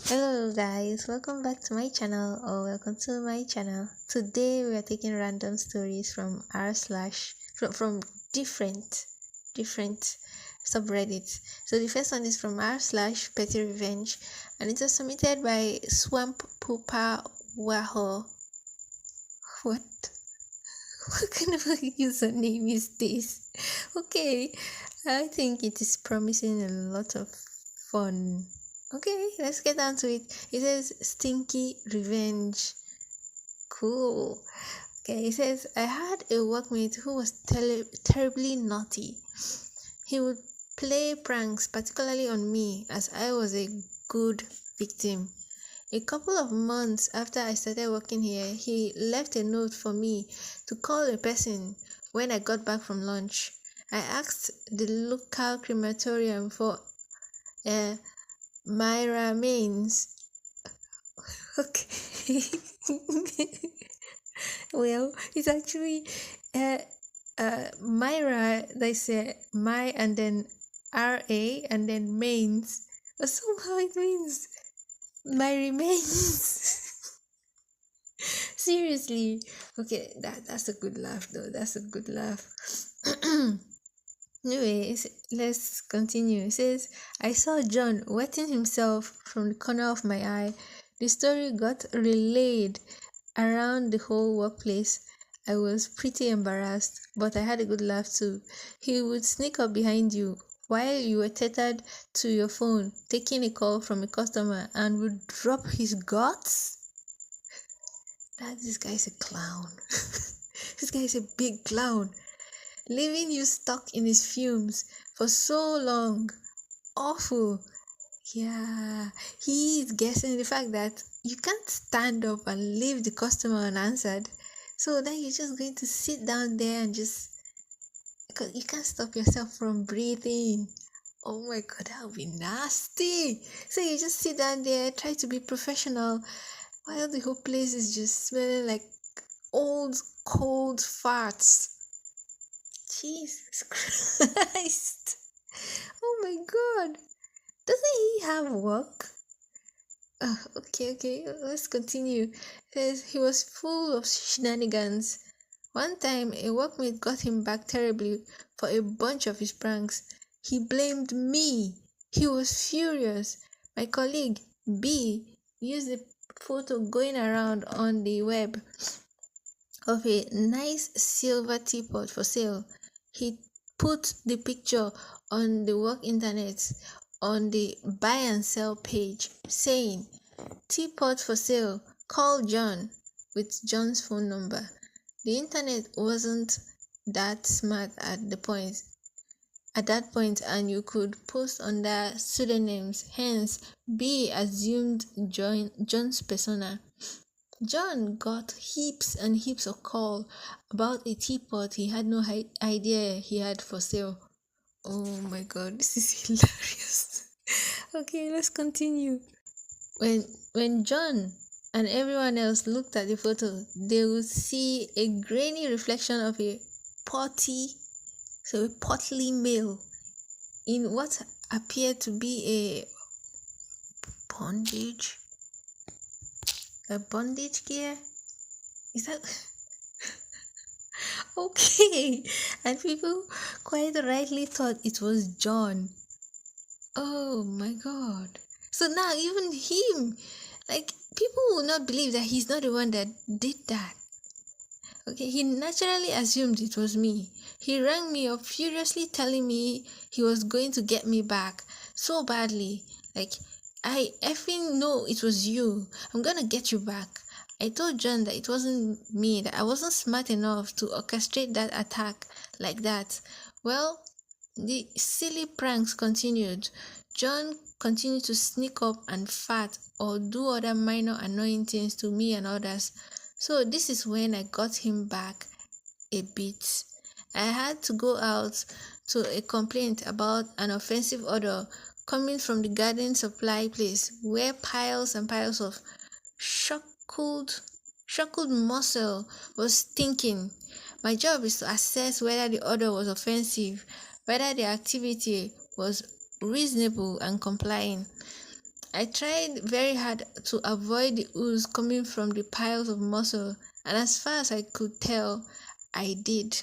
Hello guys, welcome back to my channel or welcome to my channel. Today we are taking random stories from from different subreddits. So the first one is from r/Petty Revenge and it was submitted by Swampopawaho. What kind of a username is this? Okay, I think it is promising a lot of fun. Okay, let's get down to it. It says Stinky Revenge. Cool. Okay, it says I had a workmate who was terribly naughty. He would play pranks, particularly on me, as I was a good victim. A couple of months after I started working here, he left a note for me to call a person when I got back from lunch. I asked the local crematorium for my remains. Okay. Well, it's actually Myra. They say my and then RA and then mains. But somehow it means my remains. Seriously. Okay, that's a good laugh though. That's a good laugh. Anyways, let's continue. It says, I saw John wetting himself from the corner of my eye. The story got relayed around the whole workplace. I was pretty embarrassed, but I had a good laugh too. He would sneak up behind you while you were tethered to your phone, taking a call from a customer, and would drop his guts. This guy is a clown. This guy is a big clown. Leaving you stuck in his fumes for so long. Awful. Yeah, he is guessing the fact that you can't stand up and leave the customer unanswered. So then you're just going to sit down there and because you can't stop yourself from breathing. Oh my god, that would be nasty. So you just sit down there, try to be professional, while the whole place is just smelling like old, cold farts. Jesus Christ. Oh my god. Doesn't he have work? Okay, let's continue. It says he was full of shenanigans. One time, a workmate got him back terribly for a bunch of his pranks. He blamed me. He was furious. My colleague, B, used a photo going around on the web of a nice silver teapot for sale. He put the picture on the work internet on the buy and sell page saying, teapot for sale, call John, with John's phone number. The internet wasn't that smart at that point, and you could post under pseudonyms, hence B assumed John's persona. John got heaps and heaps of call about a teapot he had no idea he had for sale. Oh my god, this is hilarious. Okay, let's continue. When John and everyone else looked at the photo, they would see a grainy reflection of a portly male in what appeared to be a bondage gear. Is that okay? And people quite rightly thought it was John. Oh my god. So now even him, people will not believe that he's not the one that did that. Okay, he naturally assumed it was me. He rang me up furiously telling me he was going to get me back so badly. I effing know it was you. I'm gonna get you back. I told John that it wasn't me, that I wasn't smart enough to orchestrate that attack like that. Well, the silly pranks continued. John continued to sneak up and fart or do other minor annoying things to me and others. So this is when I got him back a bit. I had to go out to a complaint about an offensive odor coming from the garden supply place where piles and piles of shackled muscle was stinking. My job is to assess whether the odor was offensive, whether the activity was reasonable and complying. I tried very hard to avoid the ooze coming from the piles of muscle, and as far as I could tell, I did.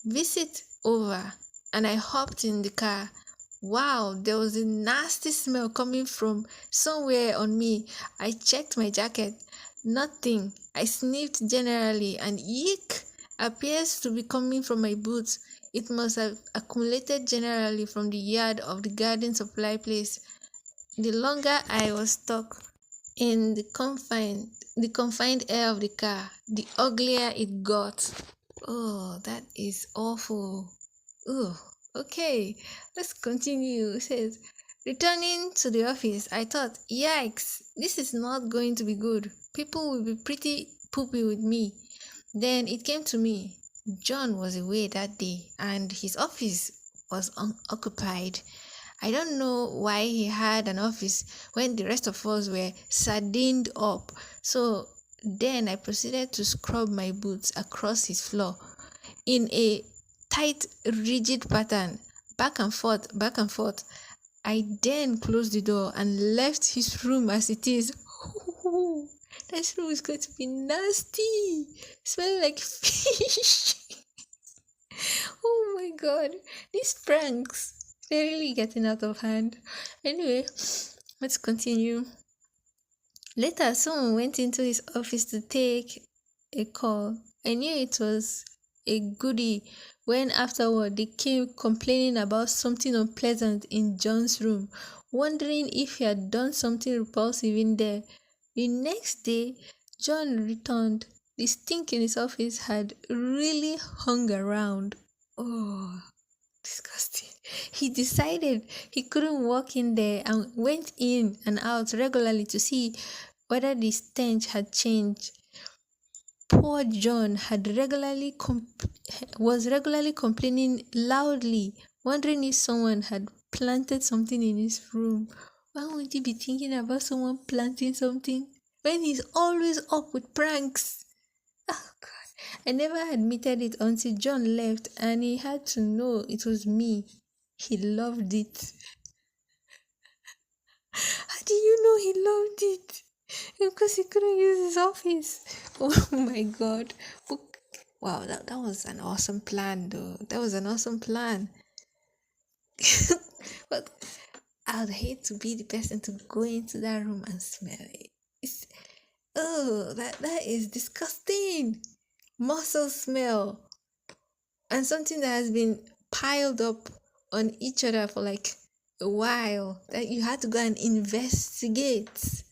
Visit over, and I hopped in the car. Wow, there was a nasty smell coming from somewhere on me. I checked my jacket. Nothing. I sniffed generally, and eek appears to be coming from my boots. It must have accumulated generally from the yard of the garden supply place. The longer I was stuck in the confined air of the car, the uglier it got. Oh, that is awful. Oh, okay. Let's continue. It says, returning to the office, I thought, yikes, this is not going to be good. People will be pretty poopy with me. Then it came to me. John was away that day and his office was unoccupied. I don't know why he had an office when the rest of us were sardined up. So then I proceeded to scrub my boots across his floor in a tight, rigid pattern, back and forth, back and forth. I then closed the door and left his room as it is. This room is going to be nasty, smelling like fish. Oh my god, these pranks, they're really getting out of hand. Anyway, let's continue. Later, someone went into his office to take a call. I knew it was a goodie when afterward they came complaining about something unpleasant in John's room, wondering if he had done something repulsive in there. The next day, John returned. The stink in his office had really hung around. Oh, disgusting. He decided he couldn't walk in there and went in and out regularly to see whether the stench had changed. Poor John was regularly complaining loudly, wondering if someone had planted something in his room. Why would he be thinking about someone planting something when he's always up with pranks? Oh God. I never admitted it until John left and he had to know it was me. He loved it. How do you know he loved it? Because he couldn't use his office. Oh my God. Wow, that was an awesome plan though. That was an awesome plan. But I'd hate to be the person to go into that room and smell it. That is disgusting. Muscle smell. And something that has been piled up on each other for like a while that you had to go and investigate.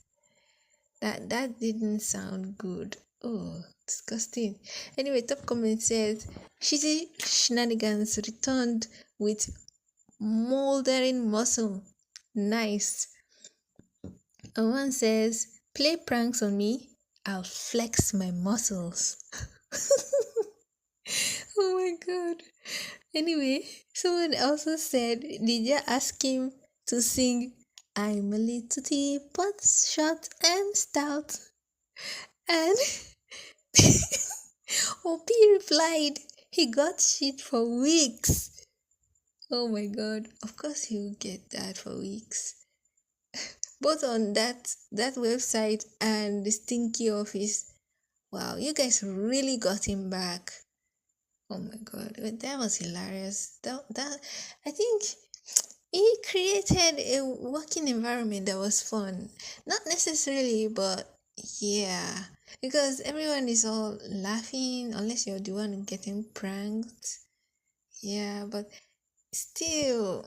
That didn't sound good. Oh, disgusting. Anyway, top comment says shitty shenanigans returned with moldering muscle. Nice. And one says, play pranks on me, I'll flex my muscles. Oh my God. Anyway, someone also said, did you ask him to sing I'm a little teapot, short and stout? And Opie replied, he got shit for weeks. Oh my God. Of course he will get that for weeks. Both on that website and the Stinky office. Wow, you guys really got him back. Oh my God, that was hilarious. That I think he created a working environment that was fun. Not necessarily, but yeah, because everyone is all laughing unless you're the one getting pranked. Yeah, but still,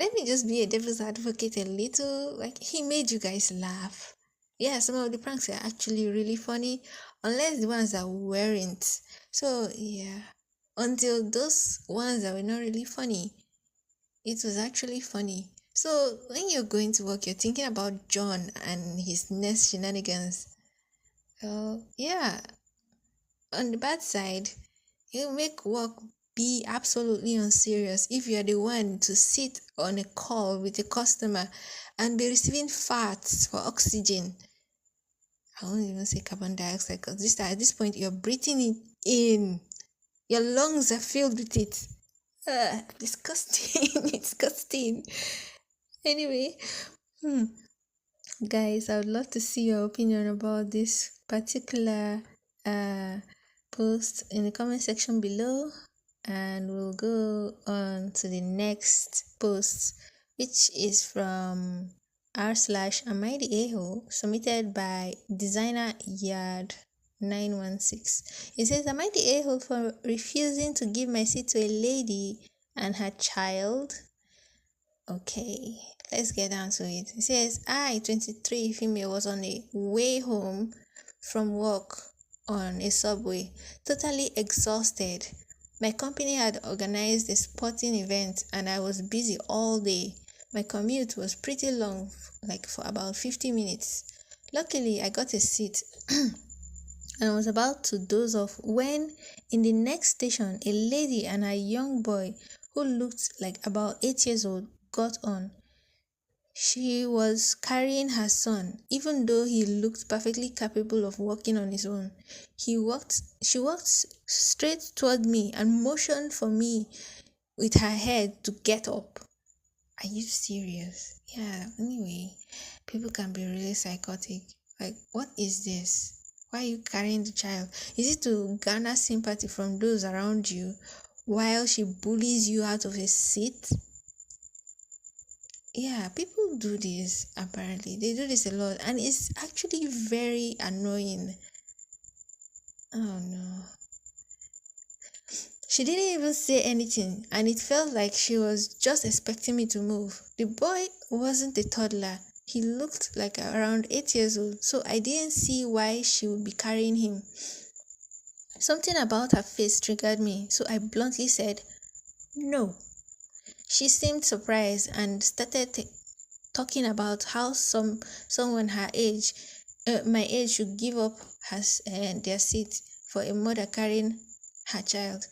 let me just be a devil's advocate a little. Like, he made you guys laugh. Yeah, some of the pranks are actually really funny, unless the ones that weren't. So yeah, until those ones that were not really funny, it was actually funny. So when you're going to work, you're thinking about John and his next shenanigans. Yeah, on the bad side, it'll make work be absolutely unserious if you're the one to sit on a call with a customer and be receiving farts for oxygen. I won't even say carbon dioxide because at this point you're breathing it in. Your lungs are filled with it. Disgusting. Disgusting. Anyway, Hmm. Guys, I would love to see your opinion about this particular uh, post in the comment section below, and we'll go on to the next post, which is from r/Am I the A-hole, submitted by DesignerYard 916. It says, "Am I the a-hole for refusing to give my seat to a lady and her child?" Okay, let's get down to it. It says, I, 23 female, was on a way home from work on a subway, totally exhausted. My company had organized a sporting event and I was busy all day. My commute was pretty long, like for about 50 minutes. Luckily, I got a seat and was about to doze off when, in the next station, a lady and a young boy who looked like about 8 years old got on. She was carrying her son, even though he looked perfectly capable of walking on his own. She walked straight toward me and motioned for me with her head to get up. Are you serious? Yeah, anyway, people can be really psychotic. Like, what is this? Why are you carrying the child? Is it to garner sympathy from those around you while she bullies you out of a seat? Yeah, people do this apparently. They do this a lot and it's actually very annoying. Oh no. She didn't even say anything and it felt like she was just expecting me to move. The boy wasn't a toddler. He looked like around 8 years old, so I didn't see why she would be carrying him. Something about her face triggered me, so I bluntly said, "No." She seemed surprised and started talking about how someone my age, should give up their seat for a mother carrying her child,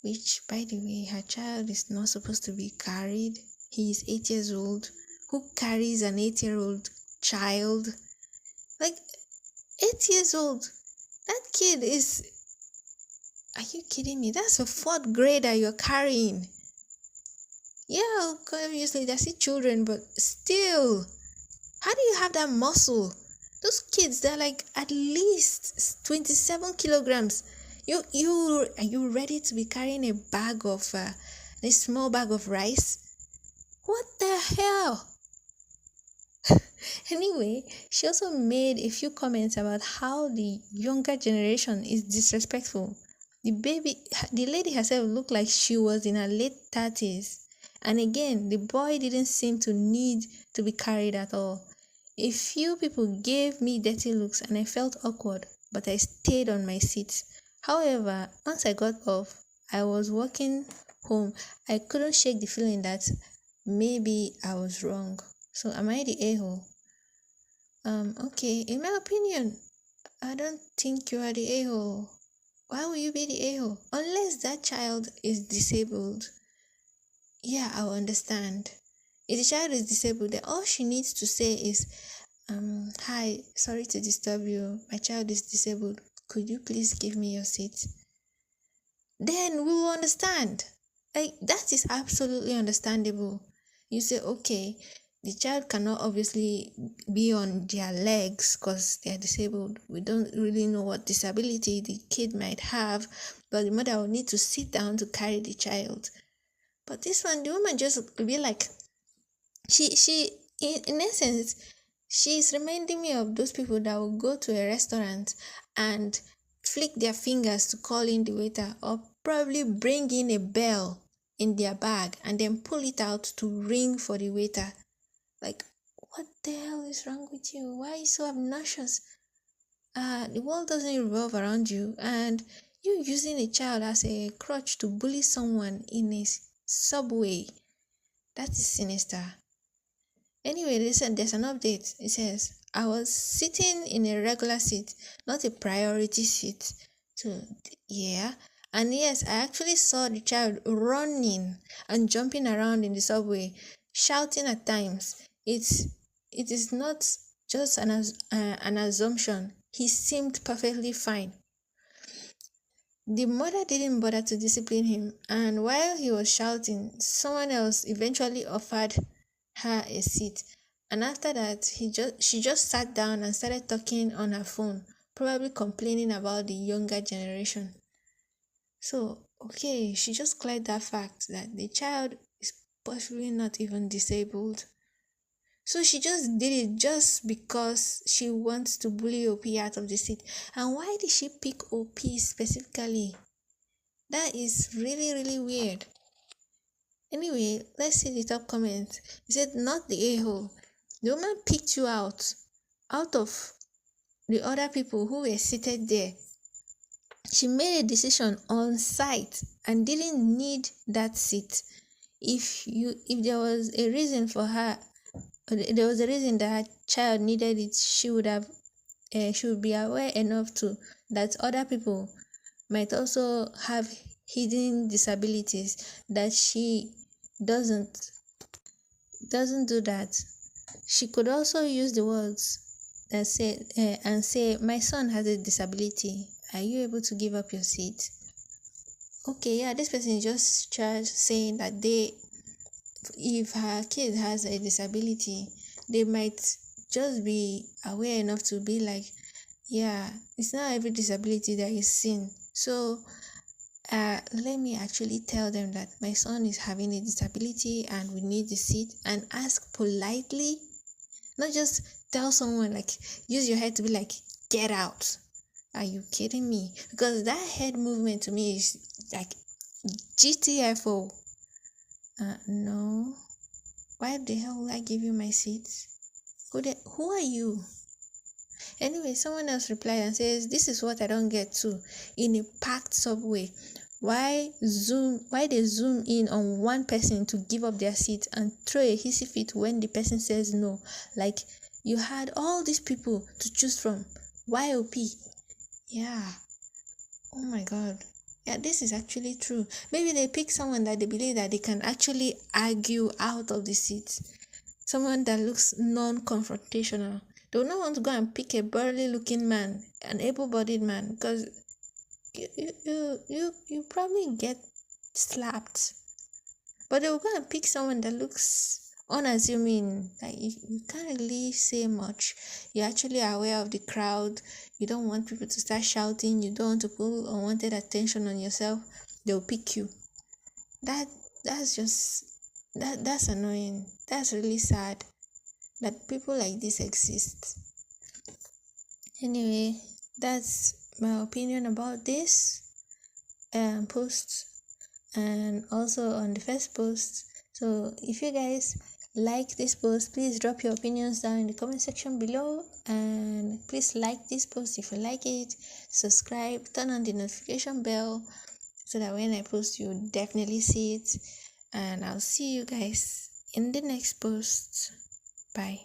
which, by the way, her child is not supposed to be carried. He is 8 years old. Who carries an 8-year-old child? Like, 8 years old. That kid is. Are you kidding me? That's a fourth grader you're carrying. Yeah, obviously, they're still children, but still. How do you have that muscle? Those kids, they're like at least 27 kilograms. Are you ready to be carrying a small bag of rice? What the hell? Anyway, she also made a few comments about how the younger generation is disrespectful. The lady herself looked like she was in her late 30s. And again, the boy didn't seem to need to be carried at all. A few people gave me dirty looks and I felt awkward, but I stayed on my seat. However, once I got off, I was walking home. I couldn't shake the feeling that maybe I was wrong. So am I the a-hole? Okay, in my opinion, I don't think you are the a-hole. Why will you be the a-hole? Unless that child is disabled. Yeah, I'll understand. If the child is disabled, then all she needs to say is, hi, sorry to disturb you. My child is disabled. Could you please give me your seat? Then we will understand. Like, that is absolutely understandable. You say, okay, the child cannot obviously be on their legs because they are disabled. We don't really know what disability the kid might have, but the mother will need to sit down to carry the child. But this one, the woman just be like, she in essence, she's reminding me of those people that will go to a restaurant and flick their fingers to call in the waiter, or probably bring in a bell in their bag and then pull it out to ring for the waiter. Like, what the hell is wrong with you? Why are you so obnoxious? The world doesn't revolve around you, and you using a child as a crutch to bully someone in a subway, that is sinister. Anyway, there's an update. It says, I was sitting in a regular seat, not a priority seat. So, yeah. And yes, I actually saw the child running and jumping around in the subway, shouting at times. It is not just an assumption. He seemed perfectly fine. The mother didn't bother to discipline him, and while he was shouting, someone else eventually offered her a seat. And after that, she just sat down and started talking on her phone, probably complaining about the younger generation. So, okay, she just cleared that fact that the child is possibly not even disabled. So she just did it just because she wants to bully OP out of the seat. And why did she pick OP specifically? That is really, really weird. Anyway, let's see the top comment. He said, not the a-hole. The woman picked you out of the other people who were seated there. She made a decision on site and didn't need that seat. If there was a reason for her, there was a reason that her child needed it, she would be aware enough to that other people might also have hidden disabilities, that she doesn't do that. She could also use the words that say, my son has a disability, are you able to give up your seat? Okay, yeah, this person is just saying that if her kid has a disability, they might just be aware enough to be like, yeah, it's not every disability that is seen. So let me actually tell them that my son is having a disability and we need the seat, and ask politely, not just tell someone, like, use your head to be like, get out. Are you kidding me? Because that head movement to me is like GTFO. No. Why the hell will I give you my seat? Who are you? Anyway, someone else replied and says, this is what I don't get too. In a packed subway, why they zoom in on one person to give up their seat and throw a hissy fit when the person says no? Like, you had all these people to choose from. YOP. Yeah. Oh my god. Yeah, this is actually true. Maybe they pick someone that they believe that they can actually argue out of the seat. Someone that looks non-confrontational. They will not want to go and pick a burly looking man, an able-bodied man, because you probably get slapped. But they will go and pick someone that looks unassuming, like you can't really say much. You're actually aware of the crowd. You don't want people to start shouting. You don't want to pull unwanted attention on yourself. They'll pick you. That's annoying. That's really sad that people like this exist. Anyway, that's my opinion about this post, and also on the first post. So if you guys like this post, please drop your opinions down in the comment section below, and please like this post if you like it, subscribe, turn on the notification bell so that when I post you definitely see it. And I'll see you guys in the next post. Bye.